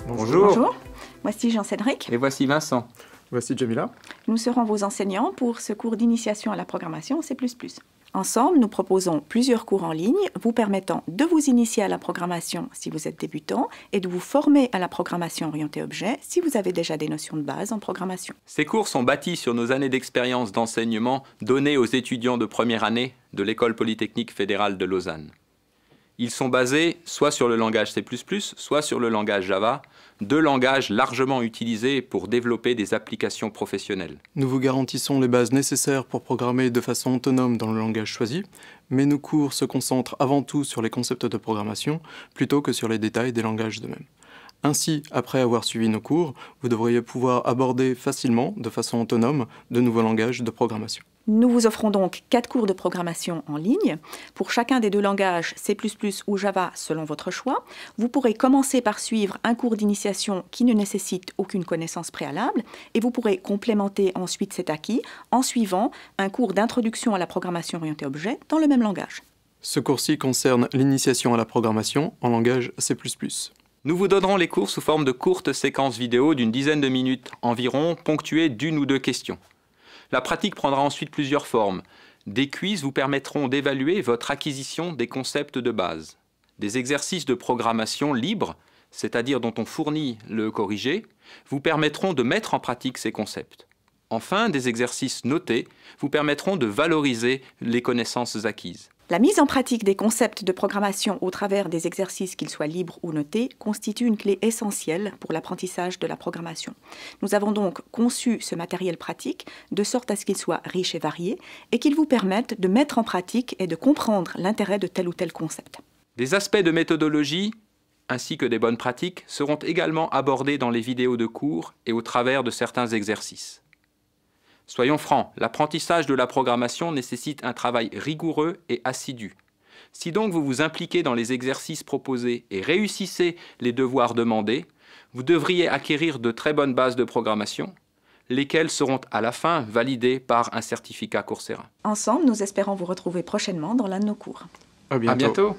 Bonjour. Bonjour, voici Jean-Cédric. Et voici Vincent. Voici Jamila. Nous serons vos enseignants pour ce cours d'initiation à la programmation C++. Ensemble, nous proposons plusieurs cours en ligne vous permettant de vous initier à la programmation si vous êtes débutant et de vous former à la programmation orientée objet si vous avez déjà des notions de base en programmation. Ces cours sont bâtis sur nos années d'expérience d'enseignement données aux étudiants de première année de l'École polytechnique fédérale de Lausanne. Ils sont basés soit sur le langage C++, soit sur le langage Java, deux langages largement utilisés pour développer des applications professionnelles. Nous vous garantissons les bases nécessaires pour programmer de façon autonome dans le langage choisi, mais nos cours se concentrent avant tout sur les concepts de programmation plutôt que sur les détails des langages d'eux-mêmes. Ainsi, après avoir suivi nos cours, vous devriez pouvoir aborder facilement, de façon autonome, de nouveaux langages de programmation. Nous vous offrons donc 4 cours de programmation en ligne. Pour chacun des deux langages, C++ ou Java selon votre choix, vous pourrez commencer par suivre un cours d'initiation qui ne nécessite aucune connaissance préalable et vous pourrez complémenter ensuite cet acquis en suivant un cours d'introduction à la programmation orientée objet dans le même langage. Ce cours-ci concerne l'initiation à la programmation en langage C++. Nous vous donnerons les cours sous forme de courtes séquences vidéo d'une dizaine de minutes environ, ponctuées d'une ou deux questions. La pratique prendra ensuite plusieurs formes. Des quiz vous permettront d'évaluer votre acquisition des concepts de base. Des exercices de programmation libres, c'est-à-dire dont on fournit le corrigé, vous permettront de mettre en pratique ces concepts. Enfin, des exercices notés vous permettront de valoriser les connaissances acquises. La mise en pratique des concepts de programmation au travers des exercices, qu'ils soient libres ou notés, constitue une clé essentielle pour l'apprentissage de la programmation. Nous avons donc conçu ce matériel pratique de sorte à ce qu'il soit riche et varié et qu'il vous permette de mettre en pratique et de comprendre l'intérêt de tel ou tel concept. Des aspects de méthodologie ainsi que des bonnes pratiques seront également abordés dans les vidéos de cours et au travers de certains exercices. Soyons francs, l'apprentissage de la programmation nécessite un travail rigoureux et assidu. Si donc vous vous impliquez dans les exercices proposés et réussissez les devoirs demandés, vous devriez acquérir de très bonnes bases de programmation, lesquelles seront à la fin validées par un certificat Coursera. Ensemble, nous espérons vous retrouver prochainement dans l'un de nos cours. À bientôt. À bientôt.